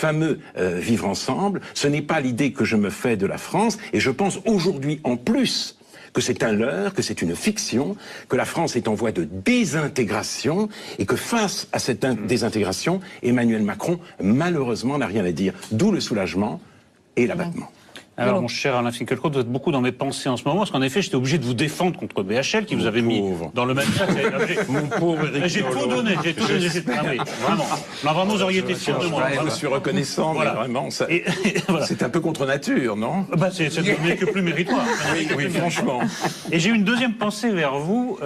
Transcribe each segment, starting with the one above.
fameux vivre ensemble, ce n'est pas l'idée que je me fais de la France, et je pense aujourd'hui en plus que c'est un leurre, que c'est une fiction, que la France est en voie de désintégration, et que face à cette désintégration, Emmanuel Macron, malheureusement, n'a rien à dire. D'où le soulagement et l'abattement. Alors, mon cher Alain Finkielkraut, vous êtes beaucoup dans mes pensées en ce moment, parce qu'en effet, j'étais obligé de vous défendre contre BHL, qui vous avait mis dans le même sac. Mon pauvre Éric. J'ai tout donné, j'ai tout donné. Ah oui, vraiment. Non, vraiment, vous auriez été fiers de moi. Je suis reconnaissant, voilà. Mais vraiment, voilà. C'est un peu contre nature, non? Bah, c'est devenu que plus méritoire. Oui, franchement. Et j'ai une deuxième pensée vers vous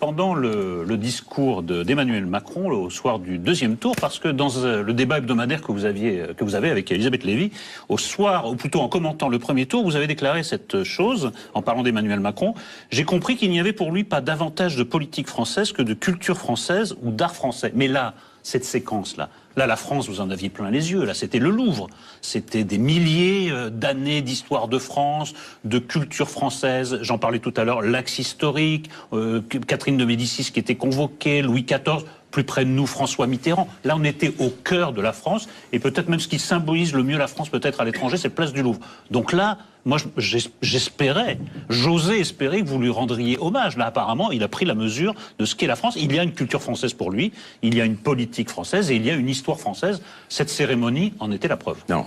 pendant le discours d'Emmanuel Macron au soir du deuxième tour, parce que dans le débat hebdomadaire que vous avez avec Elisabeth Lévy, au soir, ou plutôt en commentant le premier tour, vous avez déclaré cette chose, en parlant d'Emmanuel Macron. J'ai compris qu'il n'y avait pour lui pas davantage de politique française que de culture française ou d'art français. Mais là, cette séquence-là, la France, vous en aviez plein les yeux. Là, c'était le Louvre. C'était des milliers d'années d'histoire de France, de culture française. J'en parlais tout à l'heure, l'axe historique, Catherine de Médicis qui était convoquée, Louis XIV, plus près de nous, François Mitterrand. Là, on était au cœur de la France, et peut-être même ce qui symbolise le mieux la France, peut-être à l'étranger, c'est Place du Louvre. Donc là, moi, j'espérais, j'osais espérer que vous lui rendriez hommage. Là, apparemment, il a pris la mesure de ce qu'est la France. Il y a une culture française pour lui, il y a une politique française, et il y a une histoire française. Cette cérémonie en était la preuve. Non,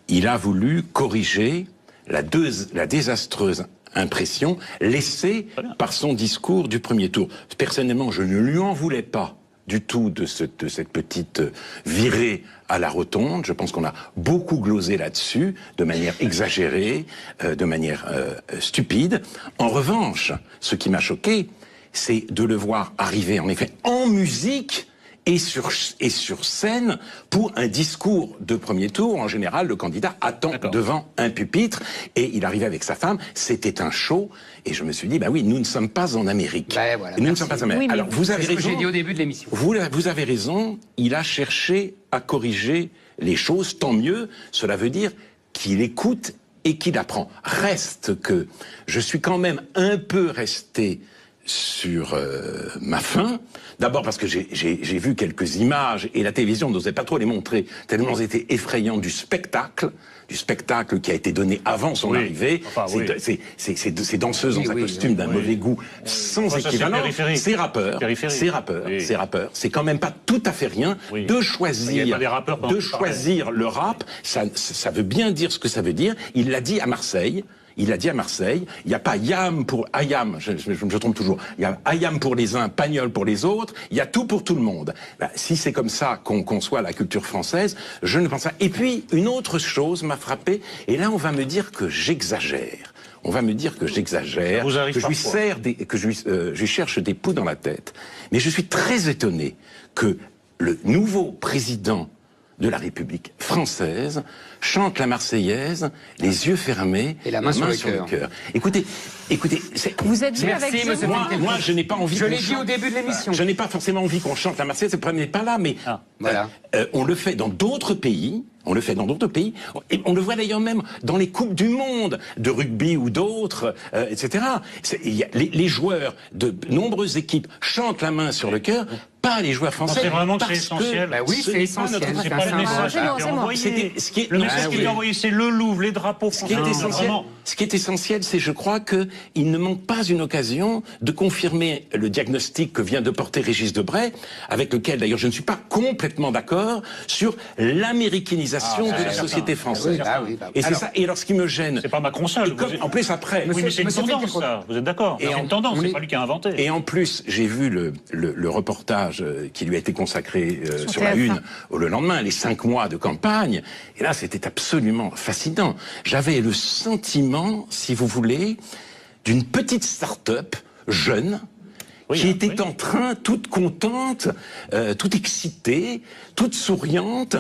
il a voulu corriger la désastreuse impression laissée par son discours du premier tour. Personnellement, je ne lui en voulais pas du tout de cette petite virée à la rotonde. Je pense qu'on a beaucoup glosé là-dessus, de manière exagérée, de manière stupide. En revanche, ce qui m'a choqué, c'est de le voir arriver, en effet, en musique, et sur scène pour un discours de premier tour. En général, le candidat attend devant un pupitre et il arrivait avec sa femme. C'était un show et je me suis dit, bah oui, nous ne sommes pas en Amérique. Bah voilà, nous ne sommes pas en Amérique. Oui, alors, vous avez raison. C'est ce que j'ai dit au début de l'émission. Vous avez raison. Il a cherché à corriger les choses. Tant mieux. Cela veut dire qu'il écoute et qu'il apprend. Reste que je suis quand même un peu resté sur ma faim. D'abord parce que j'ai vu quelques images et la télévision n'osait pas trop les montrer, tellement c'était effrayant du spectacle qui a été donné avant son arrivée. Enfin, ces danseuses dans un costume d'un mauvais goût sans équivalent. Ces rappeurs, c'est quand même pas tout à fait rien de choisir le rap. Ça veut bien dire ce que ça veut dire. Il l'a dit à Marseille. Il a dit à Marseille, il n'y a pas Ayam pour Ayam, je me trompe toujours, il y a Ayam pour les uns, Pagnol pour les autres, il y a tout pour tout le monde. Ben, si c'est comme ça qu'on conçoit la culture française, je ne pense pas. Et puis, une autre chose m'a frappé, et là on va me dire que j'exagère. On va me dire que j'exagère, que je lui cherche des poux dans la tête. Mais je suis très étonné que le nouveau président de la République française chante la Marseillaise, les yeux fermés, et la main sur le cœur. Écoutez, vous êtes vu avec moi, je n'ai pas envie. Je l'ai dit au début de l'émission. Je n'ai pas forcément envie qu'on chante la Marseillaise. Le problème n'est pas là, mais on le fait dans d'autres pays. On le fait dans d'autres pays. Et on le voit d'ailleurs même dans les coupes du monde de rugby ou d'autres, etc. Les joueurs de nombreuses équipes chantent la main sur le cœur. Pas les joueurs français. C'est vraiment que c'est essentiel. Bah oui, c'est essentiel. C'est pas le message qui est envoyé. Le message qui est envoyé, c'est le Louvre, les drapeaux français. Ce qui est essentiel, c'est, je crois, qu'il ne manque pas une occasion de confirmer le diagnostic que vient de porter Régis Debray, avec lequel, d'ailleurs, je ne suis pas complètement d'accord, sur l'américanisation de la société française. Et c'est ça. Et alors, ce qui me gêne... C'est pas Macron seul. En plus, après... Oui, mais c'est une tendance, ça. Vous êtes d'accord? C'est une tendance, c'est pas lui qui a inventé. Et en plus, j'ai vu le reportage qui lui a été consacré sur la une le lendemain, les 5 mois de campagne. Et là, c'était absolument fascinant. J'avais le sentiment, si vous voulez, d'une petite start-up jeune qui était en train, toute contente, toute excitée, toute souriante,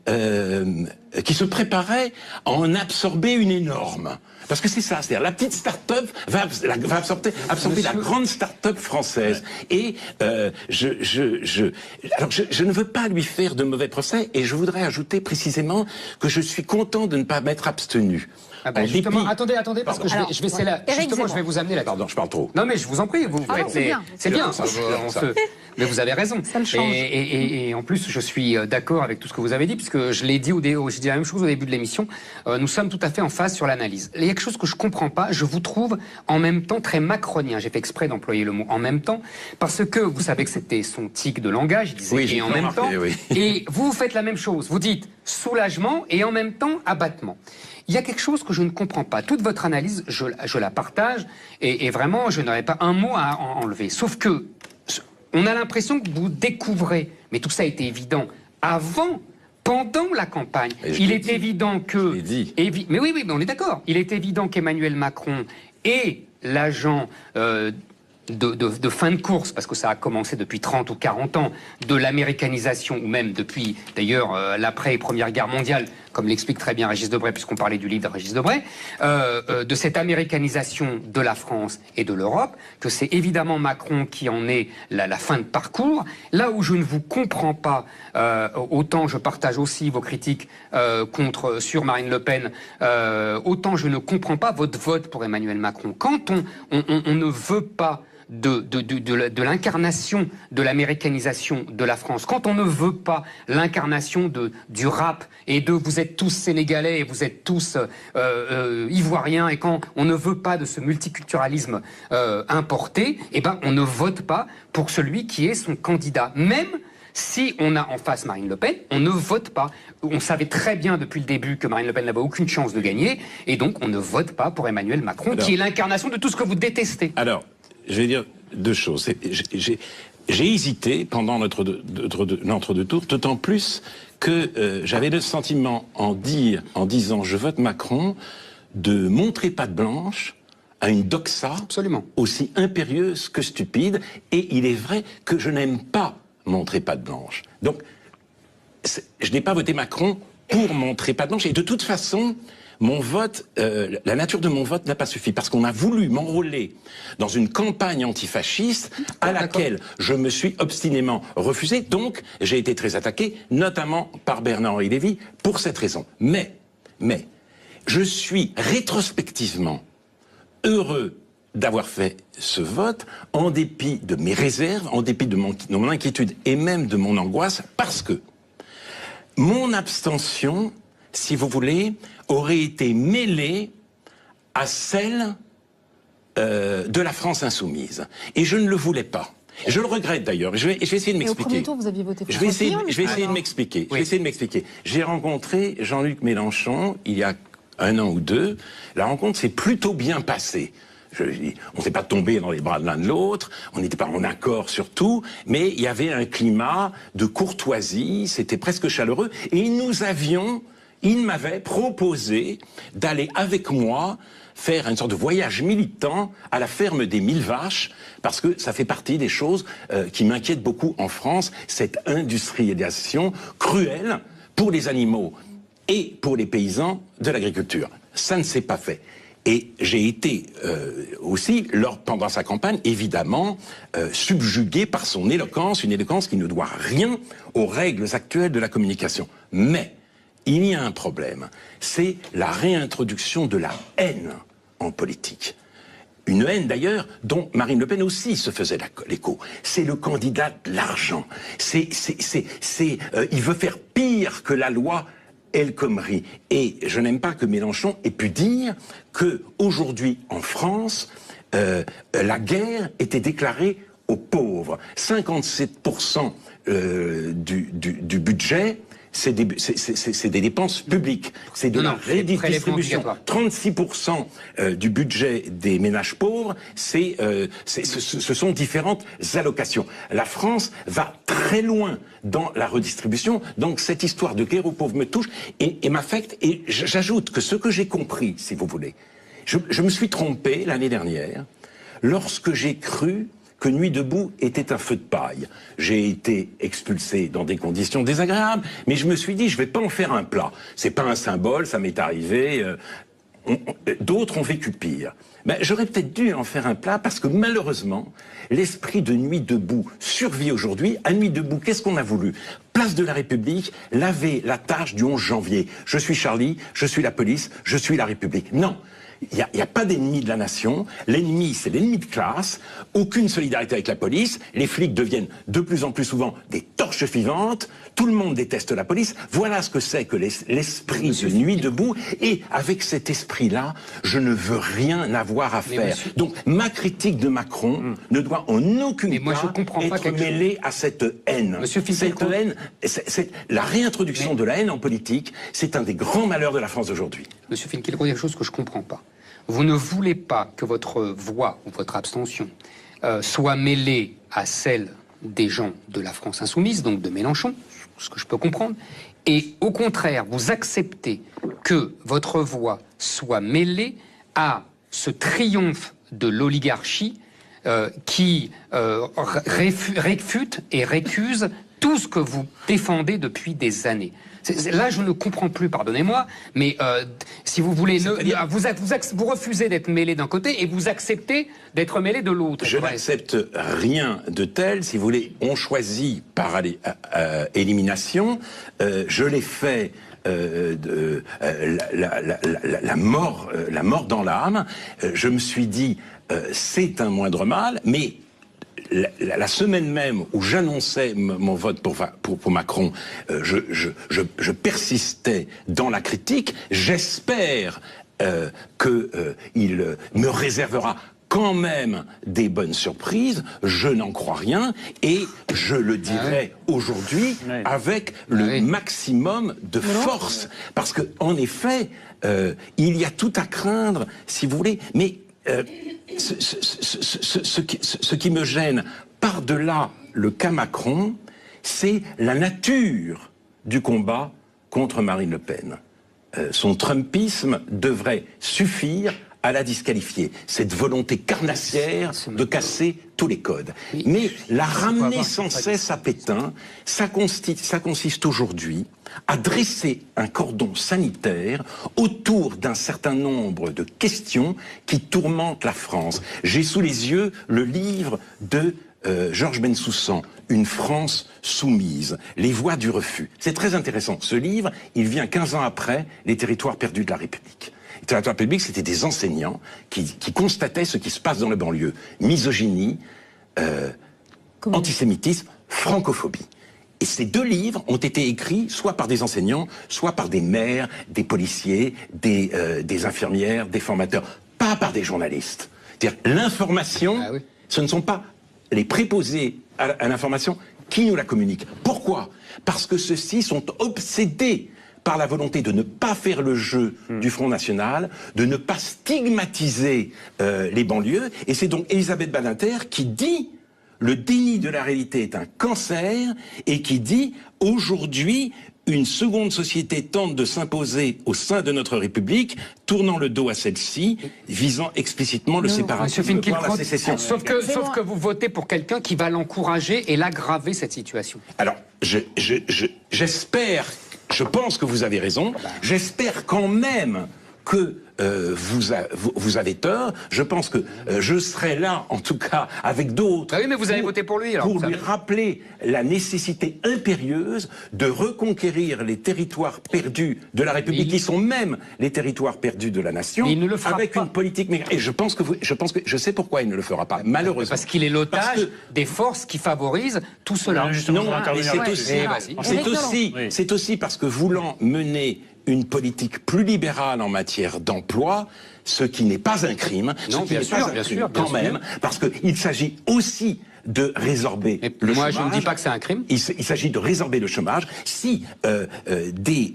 qui se préparait à en absorber une énorme. Parce que c'est ça, c'est-à-dire la petite start-up va absorber la grande start-up française. Et alors je ne veux pas lui faire de mauvais procès, et je voudrais ajouter précisément que je suis content de ne pas m'être abstenu. Ah bah justement, attendez, parce que je vais essayer là. Justement, je vais vous amener là. Pardon, je parle trop. Non mais je vous en prie, c'est bien. Mais vous avez raison. Ça le change. Et en plus, je suis d'accord avec tout ce que vous avez dit, puisque je l'ai dit j'ai dit la même chose au début de l'émission. Nous sommes tout à fait en phase sur l'analyse. Il y a quelque chose que je comprends pas. Je vous trouve en même temps très macronien. J'ai fait exprès d'employer le mot en même temps, parce que vous savez que c'était son tic de langage. Il disait oui, et en même temps. Oui. Et vous faites la même chose. Vous dites soulagement et en même temps abattement. Il y a quelque chose que je ne comprends pas. Toute votre analyse, je la partage, et vraiment, je n'aurais pas un mot à enlever. Sauf que, on a l'impression que vous découvrez, mais tout ça était évident avant, pendant la campagne. Il est évident que... Mais oui, mais on est d'accord. Il est évident qu'Emmanuel Macron est l'agent... De fin de course, parce que ça a commencé depuis 30 ou 40 ans, de l'américanisation, ou même depuis, d'ailleurs, l'après Première Guerre mondiale, comme l'explique très bien Régis Debray, puisqu'on parlait du livre de Régis Debray, de cette américanisation de la France et de l'Europe, que c'est évidemment Macron qui en est la fin de parcours. Là où je ne vous comprends pas, autant je partage aussi vos critiques sur Marine Le Pen, autant je ne comprends pas votre vote pour Emmanuel Macron. Quand on ne veut pas de l'incarnation de l'américanisation de la France, quand on ne veut pas l'incarnation du rap et vous êtes tous sénégalais et vous êtes tous ivoiriens, et quand on ne veut pas de ce multiculturalisme importé, eh ben on ne vote pas pour celui qui est son candidat. Même si on a en face Marine Le Pen, on ne vote pas. On savait très bien depuis le début que Marine Le Pen n'avait aucune chance de gagner, et donc on ne vote pas pour Emmanuel Macron, qui est l'incarnation de tout ce que vous détestez. Alors, je vais dire deux choses. J'ai hésité pendant l'entre-deux tours, d'autant plus que j'avais le sentiment en disant je vote Macron, de montrer patte blanche à une doxa aussi impérieuse que stupide, et il est vrai que je n'aime pas montrer patte blanche. Donc, je n'ai pas voté Macron pour montrer patte blanche, et de toute façon, mon vote, la nature de mon vote n'a pas suffi, parce qu'on a voulu m'enrôler dans une campagne antifasciste à laquelle je me suis obstinément refusé. Donc, j'ai été très attaqué, notamment par Bernard-Henri Lévy, pour cette raison. Mais, je suis rétrospectivement heureux d'avoir fait ce vote, en dépit de mes réserves, en dépit de mon inquiétude et même de mon angoisse, parce que mon abstention, si vous voulez, aurait été mêlée à celle de la France insoumise. Et je ne le voulais pas. Je le regrette d'ailleurs. Je vais essayer de m'expliquer. Au premier tour, vous aviez voté pour Je vais essayer de m'expliquer. J'ai rencontré Jean-Luc Mélenchon il y a 1 an ou 2. La rencontre s'est plutôt bien passée. On ne s'est pas tombé dans les bras de l'un de l'autre, on n'était pas en accord sur tout, mais il y avait un climat de courtoisie, c'était presque chaleureux, et il m'avait proposé d'aller avec moi faire une sorte de voyage militant à la ferme des 1000 vaches, parce que ça fait partie des choses qui m'inquiètent beaucoup en France, cette industrialisation cruelle pour les animaux et pour les paysans de l'agriculture. Ça ne s'est pas fait. Et j'ai été aussi, pendant sa campagne, évidemment, subjugué par son éloquence, une éloquence qui ne doit rien aux règles actuelles de la communication. Mais il y a un problème, c'est la réintroduction de la haine en politique. Une haine d'ailleurs dont Marine Le Pen aussi se faisait l'écho. C'est le candidat de l'argent. Il veut faire pire que la loi El Khomri. Et je n'aime pas que Mélenchon ait pu dire que aujourd'hui en France, la guerre était déclarée aux pauvres. 57% du budget, c'est des dépenses publiques. C'est de la redistribution. 36% du budget des ménages pauvres, ce sont différentes allocations. La France va très loin dans la redistribution. Donc cette histoire de guerre aux pauvres me touche et m'affecte. Et j'ajoute que ce que j'ai compris, si vous voulez, je me suis trompé l'année dernière lorsque j'ai cru que Nuit debout était un feu de paille. J'ai été expulsé dans des conditions désagréables, mais je me suis dit, je vais pas en faire un plat. C'est pas un symbole, ça m'est arrivé. D'autres ont vécu pire. Ben, j'aurais peut-être dû en faire un plat parce que malheureusement, l'esprit de Nuit debout survit aujourd'hui. À Nuit debout, qu'est-ce qu'on a voulu? Place de la République, laver la tâche du 11 janvier. Je suis Charlie, je suis la police, je suis la République. Non. Il n'y a pas d'ennemi de la nation. L'ennemi, c'est l'ennemi de classe. Aucune solidarité avec la police. Les flics deviennent de plus en plus souvent des torches vivantes. Tout le monde déteste la police. Voilà ce que c'est que l'esprit de Nuit debout. Et avec cet esprit-là, je ne veux rien avoir à faire. Donc, ma critique de Macron ne doit en aucune cas être mêlée à cette haine. Cette haine, la réintroduction de la haine en politique, c'est un des grands malheurs de la France d'aujourd'hui. Monsieur Finkielkraut, il y a quelque chose que je ne comprends pas. Vous ne voulez pas que votre voix ou votre abstention soit mêlée à celle des gens de la France insoumise, donc de Mélenchon, ce que je peux comprendre, et au contraire, vous acceptez que votre voix soit mêlée à ce triomphe de l'oligarchie qui réfute et récuse tout ce que vous défendez depuis des années. Là, je ne comprends plus, pardonnez-moi, mais si vous voulez, vous refusez d'être mêlé d'un côté et vous acceptez d'être mêlé de l'autre. Je n'accepte rien de tel. Si vous voulez, on choisit par élimination. Je l'ai fait. La mort dans l'âme. Je me suis dit, c'est un moindre mal, mais la semaine même où j'annonçais mon vote pour Macron, je persistais dans la critique. J'espère qu'il me réservera quand même des bonnes surprises. Je n'en crois rien et je le dirai aujourd'hui avec le maximum de force. Parce que, en effet, il y a tout à craindre, si vous voulez, mais ce qui me gêne par-delà le cas Macron, c'est la nature du combat contre Marine Le Pen. Son trumpisme devrait suffire à la disqualifier. Cette volonté carnassière de casser tous les codes. Mais la ramener sans cesse à Pétain, ça consiste aujourd'hui à dresser un cordon sanitaire autour d'un certain nombre de questions qui tourmentent la France. J'ai sous les yeux le livre de Georges Bensoussan, Une France soumise, les voies du refus. C'est très intéressant. Ce livre, il vient 15 ans après Les territoires perdus de la République. Les territoires perdus, c'était des enseignants qui constataient ce qui se passe dans les banlieues. Misogynie, antisémitisme, francophobie. Et ces deux livres ont été écrits soit par des enseignants, soit par des maires, des policiers, des infirmières, des formateurs, pas par des journalistes. C'est-à-dire, l'information, ce ne sont pas les préposés à l'information qui nous la communiquent. Pourquoi? Parce que ceux-ci sont obsédés par la volonté de ne pas faire le jeu du Front National, de ne pas stigmatiser les banlieues. Et c'est donc Elisabeth Badinter qui dit le déni de la réalité est un cancer et qui dit aujourd'hui une seconde société tente de s'imposer au sein de notre République, tournant le dos à celle-ci, visant explicitement le séparatisme, voire la sécession. Sauf que vous votez pour quelqu'un qui va l'encourager et l'aggraver, cette situation. Alors, j'espère, je pense que vous avez raison, j'espère quand même que vous avez tort. Je pense que je serai là, en tout cas, avec d'autres. Ah oui, mais vous avez voté pour lui, alors. Pour lui rappeler la nécessité impérieuse de reconquérir les territoires perdus de la République, qui sont même les territoires perdus de la nation, il ne le fera avec pas. Une politique. Et je pense que je sais pourquoi il ne le fera pas, malheureusement. Parce qu'il est l'otage des forces qui favorisent tout cela. Non, mais c'est aussi parce que voulant mener une politique plus libérale en matière d'emploi, ce qui n'est pas un crime, quand même, parce qu'il s'agit aussi de résorber le chômage. Moi, je ne dis pas que c'est un crime. Il s'agit de résorber le chômage. Si des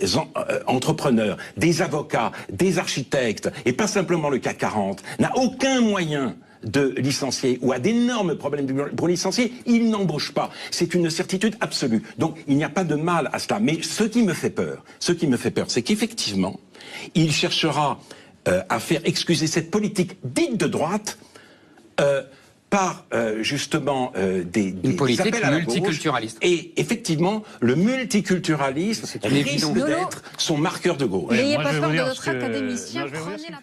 entrepreneurs, des avocats, des architectes, et pas simplement le CAC 40, n'a aucun moyen de licencier ou a d'énormes problèmes pour licencier, il n'embauche pas. C'est une certitude absolue. Donc il n'y a pas de mal à cela. Mais ce qui me fait peur, c'est qu'effectivement, il cherchera à faire excuser cette politique dite de droite par justement des politique appels à la multiculturaliste. gauche. Et effectivement, le multiculturalisme C'est une risque évidence. d'être son marqueur de gauche. N'ayez moi, pas je vais peur vous de dire notre ce que- académicien, non, je vais vous dire prenez ce qui la